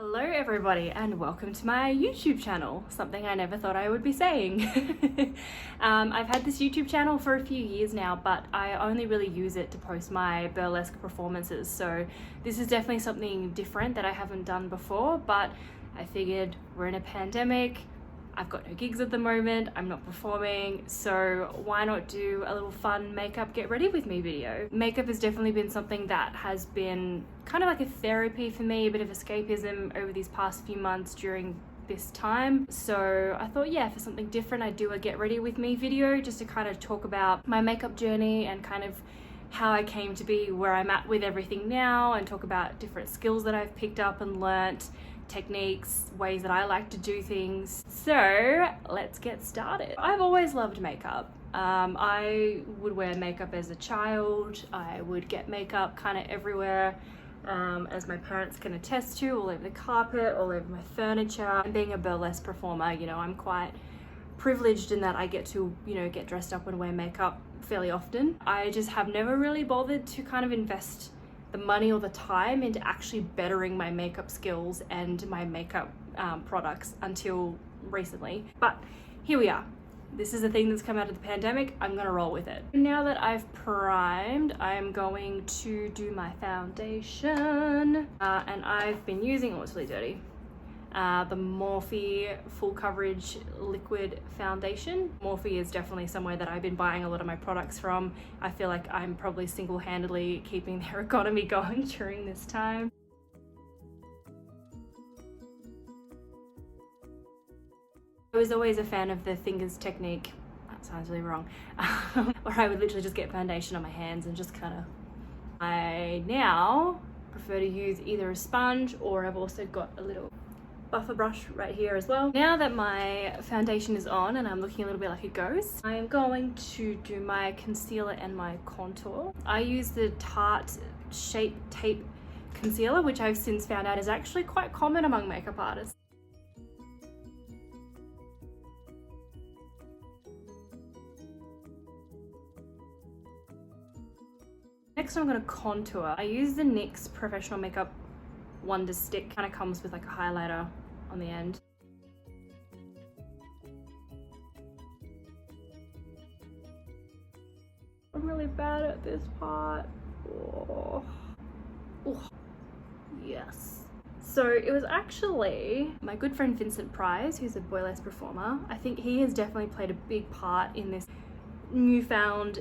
Hello everybody and welcome to my YouTube channel, something I never thought I would be saying. I've had this YouTube channel for a few years now, but I only really use it to post my burlesque performances, so this is definitely something different that I haven't done before, but I figured we're in a pandemic, I've got no gigs at the moment, I'm not performing, so why not do a little fun makeup get ready with me video. Makeup has definitely been something that has been kind of like a therapy for me, a bit of escapism over these past few months during this time. So I thought, yeah, for something different, I'd do a get ready with me video just to kind of talk about my makeup journey and kind of how I came to be where I'm at with everything now, and talk about different skills that I've picked up and learnt, techniques, ways that I like to do things. So let's get started. I've always loved makeup. I would wear makeup as a child. I would get makeup kind of everywhere, as my parents can attest to, all over the carpet, all over my furniture. And being a burlesque performer, you know, I'm quite privileged in that I get to, you know, get dressed up and wear makeup fairly often. I just have never really bothered to kind of invest the money or the time into actually bettering my makeup skills and my makeup products until recently. But here we are. This is a thing that's come out of the pandemic. I'm gonna roll with it. Now that I've primed, I'm going to do my foundation. And I've been using, oh, it's really dirty, the Morphe Full Coverage Liquid Foundation. Morphe is definitely somewhere that I've been buying a lot of my products from. I feel like I'm probably single-handedly keeping their economy going during this time. I was always a fan of the fingers technique. That sounds really wrong. Where I would literally just get foundation on my hands and just kind of... I now prefer to use either a sponge, or I've also got a little buffer brush right here as well. Now that my foundation is on and I'm looking a little bit like a ghost, I am going to do my concealer and my contour. I use the Tarte Shape Tape Concealer, which I've since found out is actually quite common among makeup artists. Next I'm going to contour. I use the NYX Professional Makeup Wonder Stick. Kind of comes with like a highlighter on the end. I'm really bad at this part. Oh. Oh. Yes. So it was actually my good friend Vincent Price, who's a burlesque performer. I think he has definitely played a big part in this newfound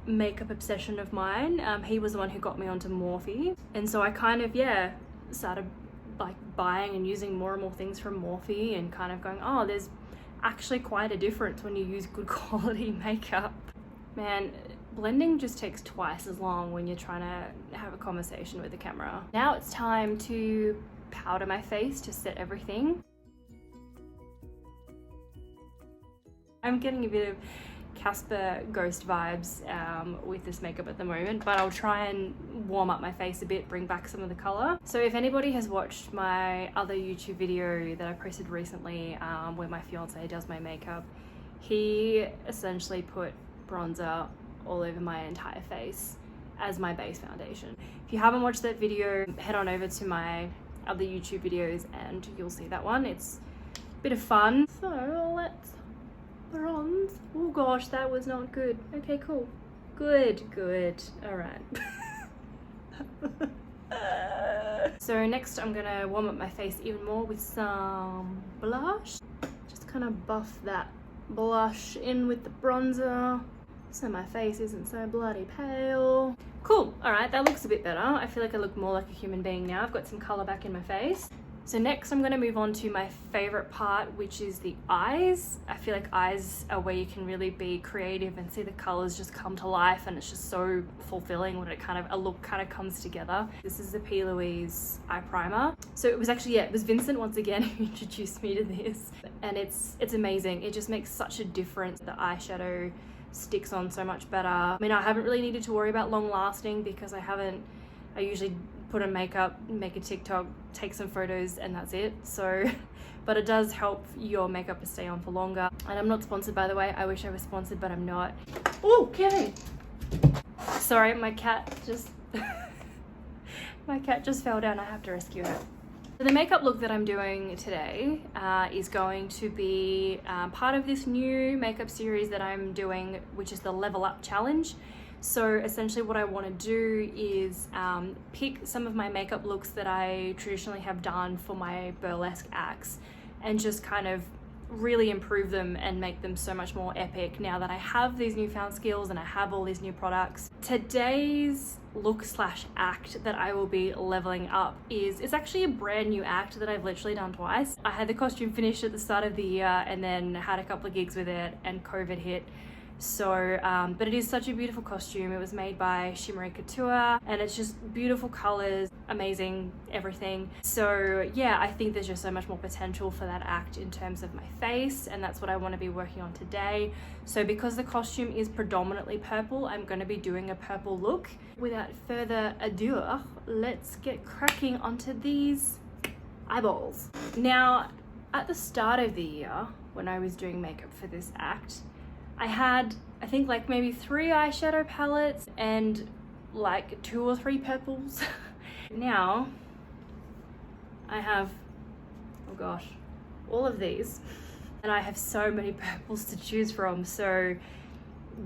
makeup obsession of mine. He was the one who got me onto Morphe, and so I kind of, yeah, started like buying and using more and more things from Morphe and kind of going, oh, there's actually quite a difference when you use good quality makeup. Man, blending just takes twice as long when you're trying to have a conversation with the camera. Now it's time to powder my face to set everything. I'm getting a bit of Casper Ghost vibes with this makeup at the moment, but I'll try and warm up my face a bit, bring back some of the color. So if anybody has watched my other YouTube video that I posted recently, where my fiance does my makeup, he essentially put bronzer all over my entire face as my base foundation. If you haven't watched that video, head on over to my other YouTube videos and you'll see that one. It's a bit of fun. So let's bronze. Oh gosh, that was not good. Okay, cool. Good. All right. So next I'm gonna warm up my face even more with some blush. Just kind of buff that blush in with the bronzer so my face isn't so bloody pale. Cool. All right, that looks a bit better. I feel like I look more like a human being now. I've got some color back in my face. So next I'm going to move on to my favorite part, which is the eyes. I feel like eyes are where you can really be creative and see the colors just come to life, and it's just so fulfilling when a look kind of comes together. This is the P. Louise eye primer. So it was actually, yeah, it was Vincent once again who introduced me to this, and it's amazing. It just makes such a difference. The eyeshadow sticks on so much better. I mean, I haven't really needed to worry about long lasting because I usually put on makeup, make a TikTok, take some photos, and that's it. So, but it does help your makeup to stay on for longer. And I'm not sponsored, by the way. I wish I was sponsored, but I'm not. Oh, Kevin! Sorry, my cat just fell down. I have to rescue her. The makeup look that I'm doing today is going to be part of this new makeup series that I'm doing, which is the Level Up Challenge. So essentially what I want to do is pick some of my makeup looks that I traditionally have done for my burlesque acts and just kind of really improve them and make them so much more epic now that I have these newfound skills and I have all these new products. Today's look slash act that I will be leveling up it's actually a brand new act that I've literally done twice. I had the costume finished at the start of the year and then had a couple of gigs with it and COVID hit. So, but it is such a beautiful costume. It was made by Shimmery Couture and it's just beautiful colors, amazing everything. So yeah, I think there's just so much more potential for that act in terms of my face, and that's what I want to be working on today. So because the costume is predominantly purple, I'm going to be doing a purple look. Without further ado, let's get cracking onto these eyeballs. Now, at the start of the year, when I was doing makeup for this act, I had, I think, like maybe 3 eyeshadow palettes and like 2 or 3 purples. Now I have, oh gosh, all of these, and I have so many purples to choose from. So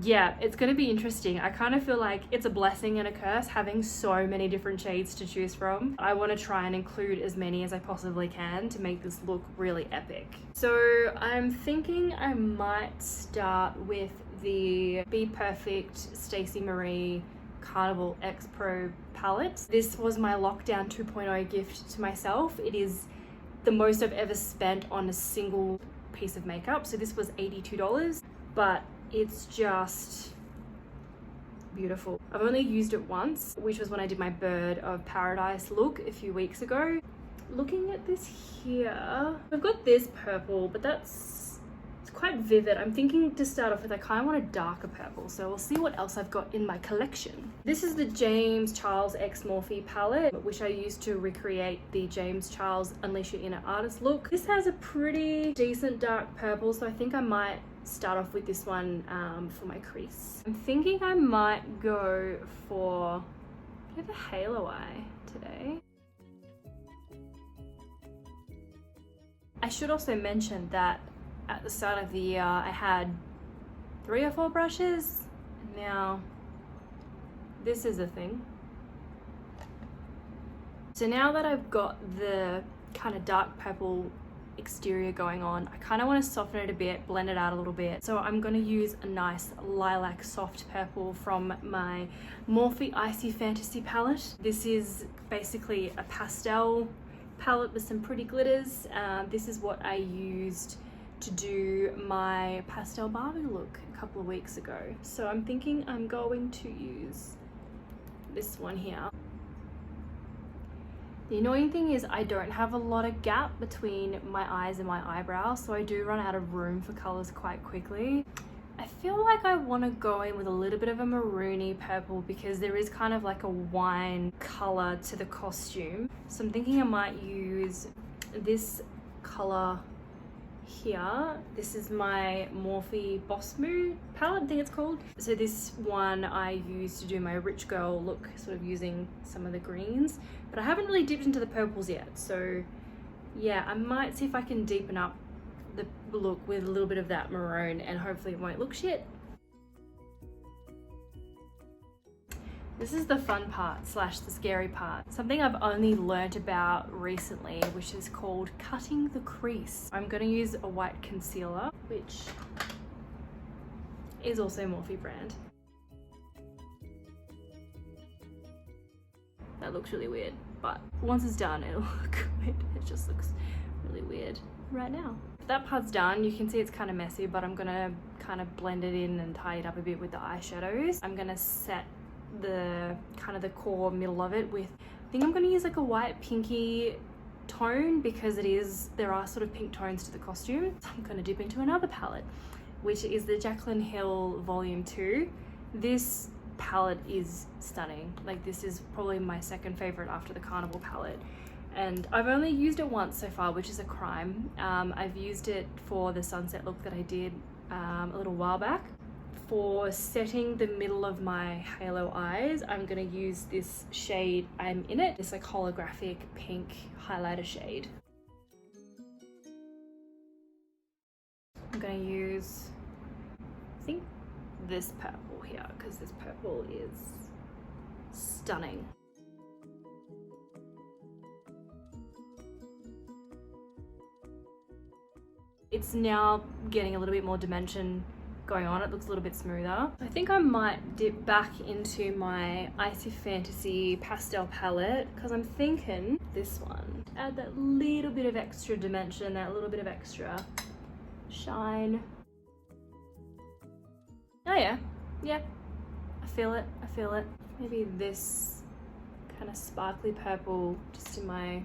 yeah, it's going to be interesting. I kind of feel like it's a blessing and a curse having so many different shades to choose from. I want to try and include as many as I possibly can to make this look really epic. So I'm thinking I might start with the Be Perfect Stacey Marie Carnival X Pro palette. This was my lockdown 2.0 gift to myself. It is the most I've ever spent on a single piece of makeup. So this was $82, but it's just beautiful. I've only used it once, which was when I did my Bird of Paradise look a few weeks ago. Looking at this here, I've got this purple, but it's quite vivid. I'm thinking to start off with, I kind of want a darker purple, so we'll see what else I've got in my collection. This is the James Charles X Morphe palette, which I used to recreate the James Charles Unleash Your Inner Artist look. This has a pretty decent dark purple, so I think I might start off with this one for my crease. I'm thinking I might go for a bit of a halo eye today. I should also mention that at the start of the year I had 3 or 4 brushes. Now this is a thing. So now that I've got the kind of dark purple exterior going on, I kind of want to soften it a bit, blend it out a little bit. So I'm going to use a nice lilac soft purple from my Morphe Icy Fantasy palette. This is basically a pastel palette with some pretty glitters. This is what I used to do my pastel Barbie look a couple of weeks ago. So I'm thinking I'm going to use this one here. The annoying thing is I don't have a lot of gap between my eyes and my eyebrows, so I do run out of room for colors quite quickly. I feel like I want to go in with a little bit of a maroony purple because there is kind of like a wine color to the costume. So I'm thinking I might use this color here. This is my Morphe Boss Mood palette, I think it's called. So this one I used to do my rich girl look, sort of using some of the greens, but I haven't really dipped into the purples yet. So yeah, I might see if I can deepen up the look with a little bit of that maroon and hopefully it won't look shit. This is the fun part slash the scary part. Something I've only learnt about recently, which is called cutting the crease. I'm going to use a white concealer, which is also Morphe brand. That looks really weird, but once it's done, it'll look good. It just looks really weird right now. That part's done. You can see it's kind of messy, but I'm going to kind of blend it in and tie it up a bit with the eyeshadows. I'm going to set the kind of the core middle of it with, I think I'm going to use like a white pinky tone because there are sort of pink tones to the costume. So I'm going to dip into another palette, which is the Jaclyn Hill Volume 2. This palette is stunning. Like, this is probably my second favorite after the Carnival palette, and I've only used it once so far, which is a crime. I've used it for the sunset look that I did a little while back. for setting the middle of my halo eyes, I'm gonna use this shade I'm in it, this like holographic pink highlighter shade. I'm gonna use, I think, this purple here, because this purple is stunning. It's now getting a little bit more dimension going on. It looks a little bit smoother. I think I might dip back into my Icy Fantasy pastel palette because I'm thinking this one. Add that little bit of extra dimension, that little bit of extra shine. Oh yeah, yeah, I feel it, I feel it. Maybe this kind of sparkly purple just in my...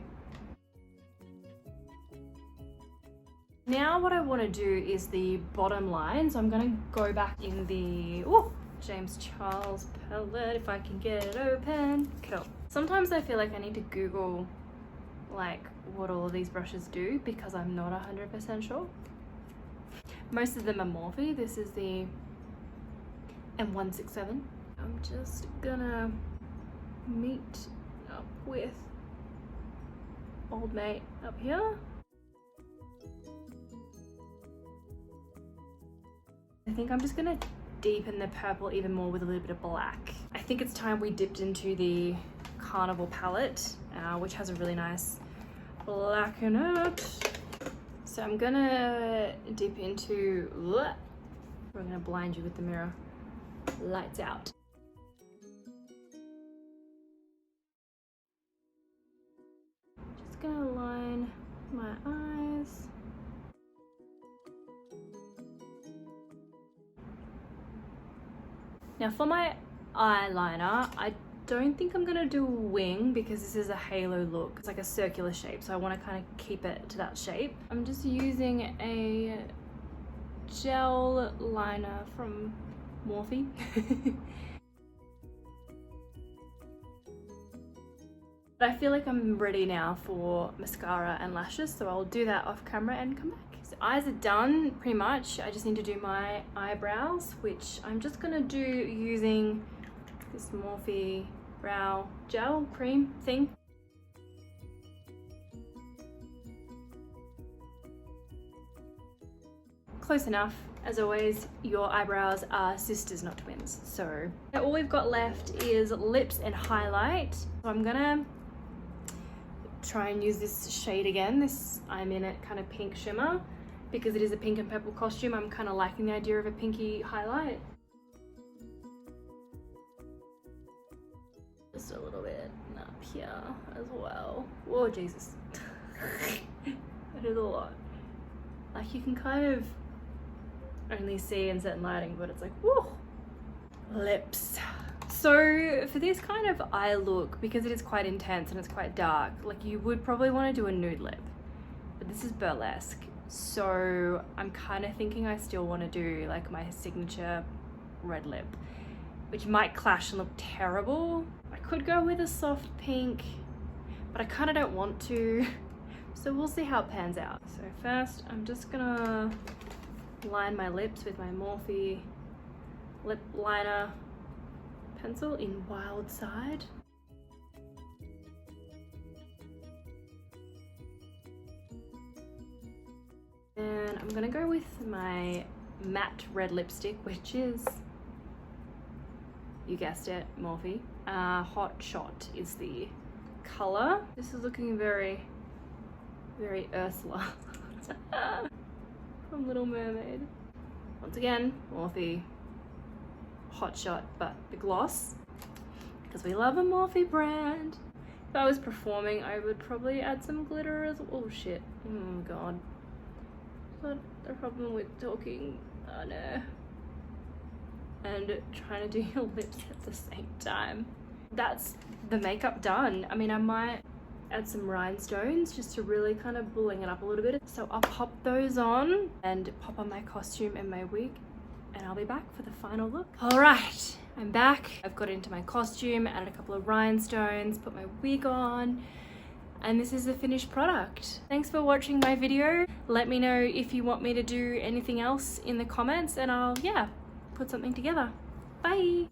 Now what I want to do is the bottom line, so I'm going to go back in the James Charles palette if I can get it open. Cool. Sometimes I feel like I need to Google like what all of these brushes do because I'm not 100% sure. Most of them are Morphe. This is the M167. I'm just gonna meet up with old mate up here. I think I'm just gonna deepen the purple even more with a little bit of black. I think it's time we dipped into the Carnival palette, which has a really nice black in it. So I'm gonna dip into, we're gonna blind you with the mirror. Lights out. Just gonna line my eyes. Now for my eyeliner, I don't think I'm gonna do a wing because this is a halo look. It's like a circular shape, so I want to kind of keep it to that shape. I'm just using a gel liner from Morphe. But I feel like I'm ready now for mascara and lashes, so I'll do that off camera and come back. So eyes are done pretty much. I just need to do my eyebrows, which I'm just gonna do using this Morphe brow gel cream thing. Close enough. As always, your eyebrows are sisters, not twins. So all we've got left is lips and highlight. So I'm gonna try and use this shade again, this I'm in it kind of pink shimmer, because it is a pink and purple costume. I'm kind of liking the idea of a pinky highlight. Just a little bit up here as well. Whoa, Jesus. That is a lot. Like you can kind of only see in certain lighting, but it's like, whoa. Lips. So for this kind of eye look, because it is quite intense and it's quite dark, like you would probably want to do a nude lip, but this is burlesque. So I'm kind of thinking I still want to do like my signature red lip, which might clash and look terrible. I could go with a soft pink, but I kind of don't want to. So we'll see how it pans out. So first I'm just gonna line my lips with my Morphe lip liner pencil in Wild Side. And I'm gonna go with my matte red lipstick, which is, you guessed it, Morphe. Hot Shot is the color. This is looking very, very Ursula from Little Mermaid. Once again, Morphe Hot Shot, but the gloss, because we love a Morphe brand. If I was performing, I would probably add some glitter as well. Oh shit, oh god. But the problem with talking, oh no, and trying to do your lips at the same time. That's the makeup done. I mean, I might add some rhinestones just to really kind of bling it up a little bit. So I'll pop those on and pop on my costume and my wig, and I'll be back for the final look. All right, I'm back. I've got into my costume, added a couple of rhinestones, put my wig on, and this is the finished product. Thanks for watching my video. Let me know if you want me to do anything else in the comments, and I'll, yeah, put put something together. Bye!